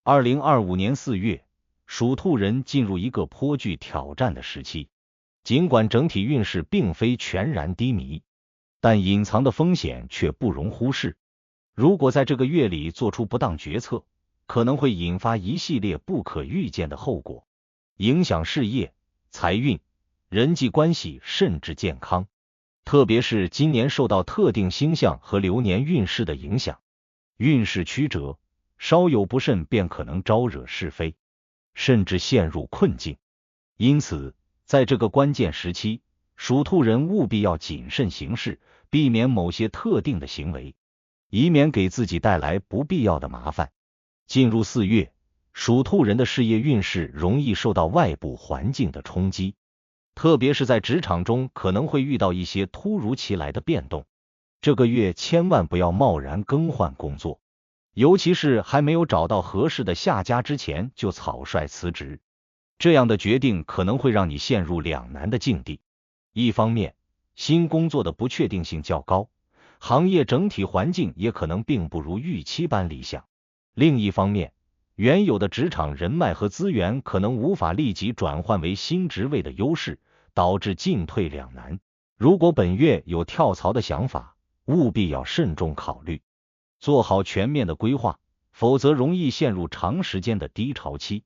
2025年4月，属兔人进入一个颇具挑战的时期。尽管整体运势并非全然低迷，但隐藏的风险却不容忽视。如果在这个月里做出不当决策，可能会引发一系列不可预见的后果，影响事业、财运、人际关系甚至健康。特别是今年受到特定星象和流年运势的影响，运势曲折，稍有不慎便可能招惹是非，甚至陷入困境。因此，在这个关键时期，属兔人务必要谨慎行事，避免某些特定的行为，以免给自己带来不必要的麻烦。进入4月，属兔人的事业运势容易受到外部环境的冲击，特别是在职场中可能会遇到一些突如其来的变动。这个月千万不要贸然更换工作，尤其是还没有找到合适的下家之前就草率辞职，这样的决定可能会让你陷入两难的境地。一方面，新工作的不确定性较高，行业整体环境也可能并不如预期般理想。另一方面，原有的职场人脉和资源可能无法立即转换为新职位的优势，导致进退两难。如果本月有跳槽的想法，务必要慎重考虑，做好全面的规划，否则容易陷入长时间的低潮期。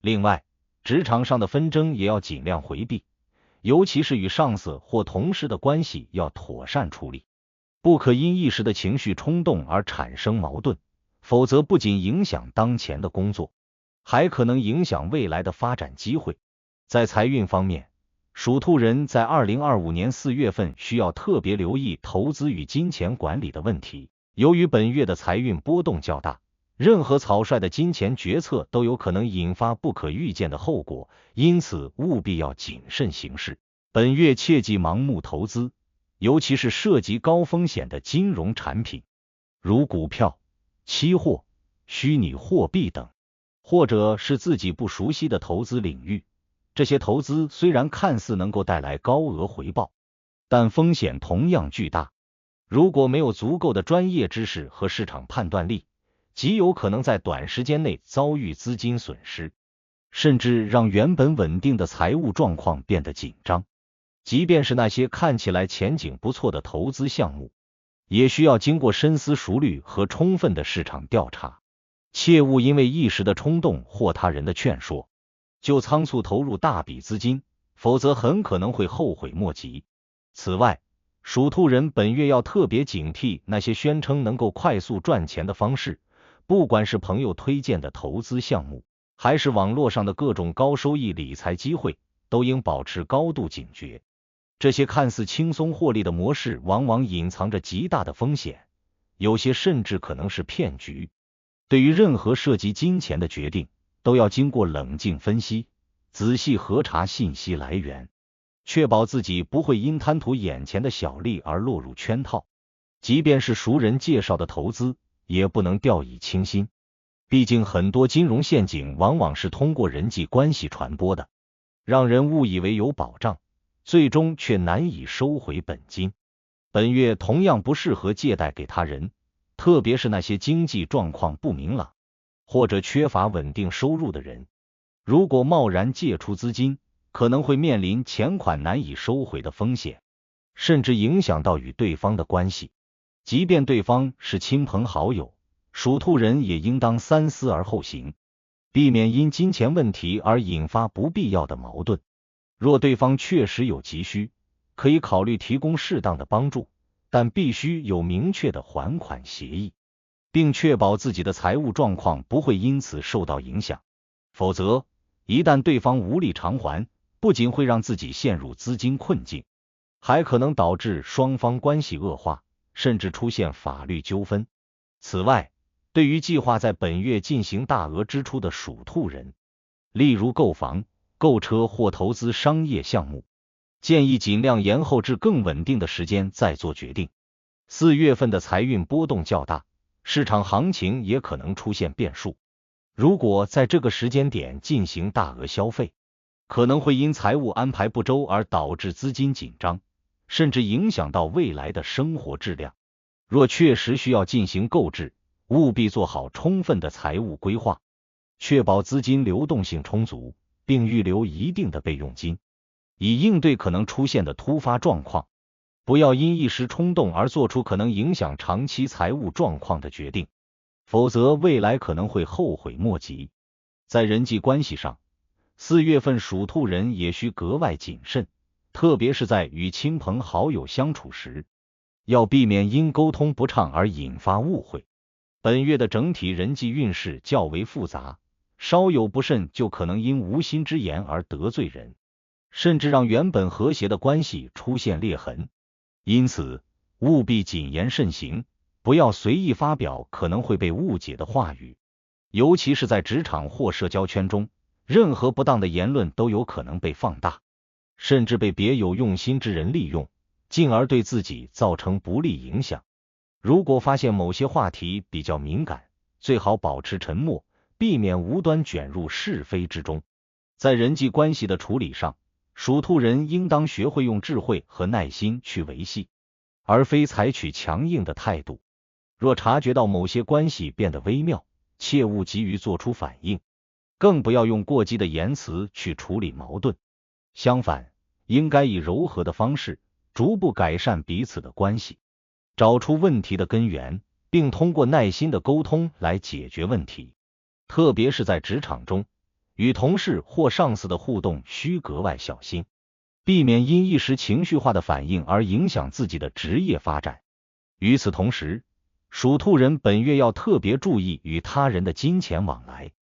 另外，职场上的纷争也要尽量回避，尤其是与上司或同事的关系要妥善处理，不可因一时的情绪冲动而产生矛盾，否则不仅影响当前的工作，还可能影响未来的发展机会。在财运方面，属兔人在2025年4月份需要特别留意投资与金钱管理的问题。由于本月的财运波动较大，任何草率的金钱决策都有可能引发不可预见的后果，因此务必要谨慎行事。本月切忌盲目投资，尤其是涉及高风险的金融产品，如股票、期货、虚拟货币等，或者是自己不熟悉的投资领域。这些投资虽然看似能够带来高额回报，但风险同样巨大。如果没有足够的专业知识和市场判断力，极有可能在短时间内遭遇资金损失，甚至让原本稳定的财务状况变得紧张。即便是那些看起来前景不错的投资项目，也需要经过深思熟虑和充分的市场调查，切勿因为一时的冲动或他人的劝说，就仓促投入大笔资金，否则很可能会后悔莫及。此外，属兔人本月要特别警惕那些宣称能够快速赚钱的方式，不管是朋友推荐的投资项目，还是网络上的各种高收益理财机会，都应保持高度警觉。这些看似轻松获利的模式往往隐藏着极大的风险，有些甚至可能是骗局。对于任何涉及金钱的决定，都要经过冷静分析，仔细核查信息来源，确保自己不会因贪图眼前的小利而落入圈套。即便是熟人介绍的投资，也不能掉以轻心，毕竟很多金融陷阱往往是通过人际关系传播的，让人误以为有保障，最终却难以收回本金。本月同样不适合借贷给他人，特别是那些经济状况不明朗或者缺乏稳定收入的人。如果贸然借出资金，可能会面临钱款难以收回的风险，甚至影响到与对方的关系。即便对方是亲朋好友，属兔人也应当三思而后行，避免因金钱问题而引发不必要的矛盾。若对方确实有急需，可以考虑提供适当的帮助，但必须有明确的还款协议，并确保自己的财务状况不会因此受到影响。否则，一旦对方无力偿还，不仅会让自己陷入资金困境，还可能导致双方关系恶化，甚至出现法律纠纷。此外，对于计划在本月进行大额支出的属兔人，例如购房、购车或投资商业项目，建议尽量延后至更稳定的时间再做决定。4月份的财运波动较大，市场行情也可能出现变数。如果在这个时间点进行大额消费，可能会因财务安排不周而导致资金紧张，甚至影响到未来的生活质量。若确实需要进行购置，务必做好充分的财务规划，确保资金流动性充足，并预留一定的备用金，以应对可能出现的突发状况。不要因一时冲动而做出可能影响长期财务状况的决定，否则未来可能会后悔莫及。在人际关系上，4月份属兔人也需格外谨慎，特别是在与亲朋好友相处时，要避免因沟通不畅而引发误会。本月的整体人际运势较为复杂，稍有不慎就可能因无心之言而得罪人，甚至让原本和谐的关系出现裂痕。因此，务必谨言慎行，不要随意发表可能会被误解的话语，尤其是在职场或社交圈中，任何不当的言论都有可能被放大，甚至被别有用心之人利用，进而对自己造成不利影响。如果发现某些话题比较敏感，最好保持沉默，避免无端卷入是非之中。在人际关系的处理上，属兔人应当学会用智慧和耐心去维系，而非采取强硬的态度。若察觉到某些关系变得微妙，切勿急于做出反应，更不要用过激的言辞去处理矛盾。相反，应该以柔和的方式逐步改善彼此的关系，找出问题的根源，并通过耐心的沟通来解决问题。特别是在职场中，与同事或上司的互动需格外小心，避免因一时情绪化的反应而影响自己的职业发展。与此同时，属兔人本月要特别注意与他人的金钱往来，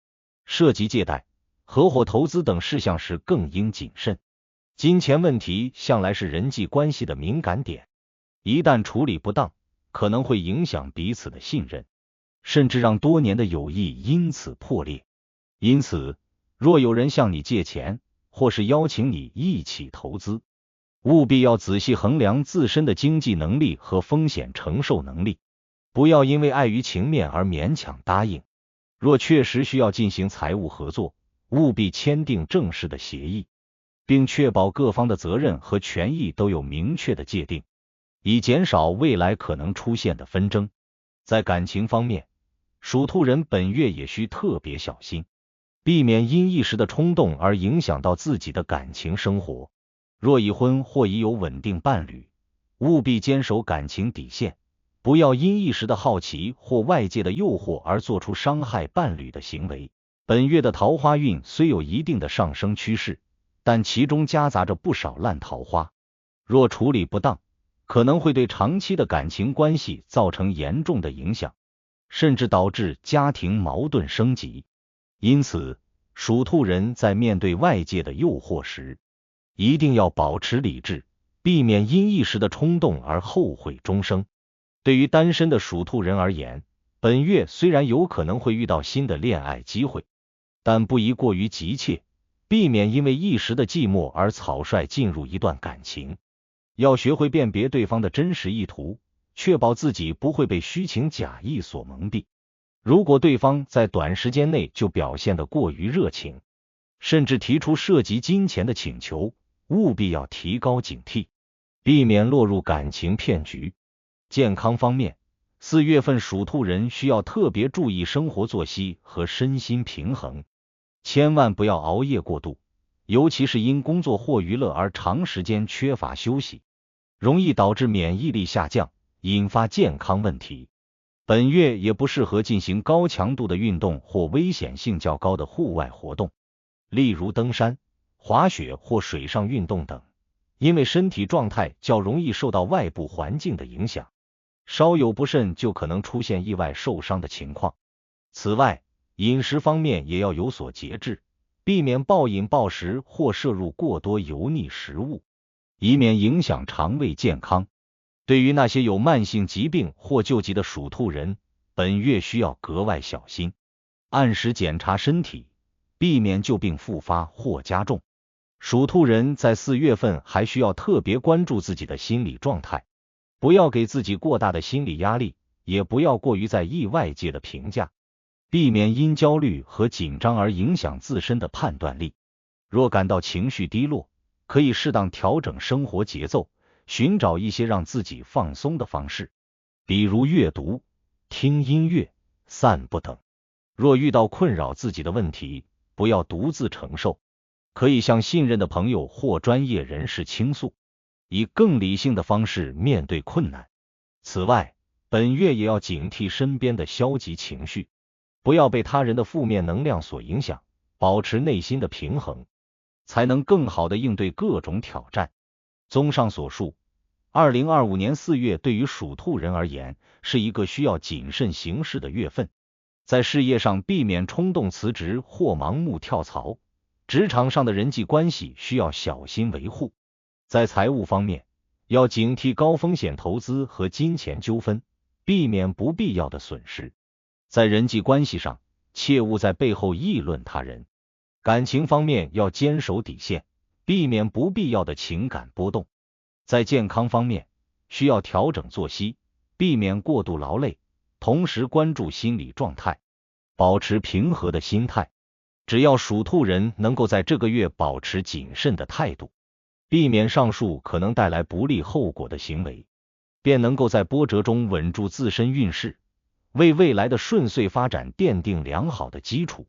涉及借贷、合伙投资等事项时更应谨慎。金钱问题向来是人际关系的敏感点，一旦处理不当，可能会影响彼此的信任，甚至让多年的友谊因此破裂。因此，若有人向你借钱，或是邀请你一起投资，务必要仔细衡量自身的经济能力和风险承受能力，不要因为碍于情面而勉强答应。若确实需要进行财务合作，务必签订正式的协议，并确保各方的责任和权益都有明确的界定，以减少未来可能出现的纷争。在感情方面，属兔人本月也需特别小心，避免因一时的冲动而影响到自己的感情生活。若已婚或已有稳定伴侣，务必坚守感情底线，不要因一时的好奇或外界的诱惑而做出伤害伴侣的行为。本月的桃花运虽有一定的上升趋势，但其中夹杂着不少烂桃花，若处理不当，可能会对长期的感情关系造成严重的影响，甚至导致家庭矛盾升级。因此，属兔人在面对外界的诱惑时，一定要保持理智，避免因一时的冲动而后悔终生。对于单身的属兔人而言，本月虽然有可能会遇到新的恋爱机会，但不宜过于急切，避免因为一时的寂寞而草率进入一段感情。要学会辨别对方的真实意图，确保自己不会被虚情假意所蒙蔽。如果对方在短时间内就表现得过于热情，甚至提出涉及金钱的请求，务必要提高警惕，避免落入感情骗局。健康方面，4月份属兔人需要特别注意生活作息和身心平衡，千万不要熬夜过度，尤其是因工作或娱乐而长时间缺乏休息，容易导致免疫力下降，引发健康问题。本月也不适合进行高强度的运动或危险性较高的户外活动，例如登山、滑雪或水上运动等，因为身体状态较容易受到外部环境的影响，稍有不慎就可能出现意外受伤的情况。此外，饮食方面也要有所节制，避免暴饮暴食或摄入过多油腻食物，以免影响肠胃健康。对于那些有慢性疾病或旧疾的属兔人，本月需要格外小心，按时检查身体，避免旧病复发或加重。属兔人在4月份还需要特别关注自己的心理状态，不要给自己过大的心理压力，也不要过于在意外界的评价，避免因焦虑和紧张而影响自身的判断力。若感到情绪低落，可以适当调整生活节奏，寻找一些让自己放松的方式，比如阅读、听音乐、散步等。若遇到困扰自己的问题，不要独自承受，可以向信任的朋友或专业人士倾诉，以更理性的方式面对困难。此外，本月也要警惕身边的消极情绪，不要被他人的负面能量所影响，保持内心的平衡，才能更好地应对各种挑战。综上所述，2025年4月对于属兔人而言，是一个需要谨慎行事的月份。在事业上避免冲动辞职或盲目跳槽，职场上的人际关系需要小心维护。在财务方面，要警惕高风险投资和金钱纠纷，避免不必要的损失。在人际关系上，切勿在背后议论他人。感情方面要坚守底线，避免不必要的情感波动。在健康方面，需要调整作息，避免过度劳累，同时关注心理状态，保持平和的心态。只要属兔人能够在这个月保持谨慎的态度，避免上述可能带来不利后果的行为，便能够在波折中稳住自身运势，为未来的顺遂发展奠定良好的基础。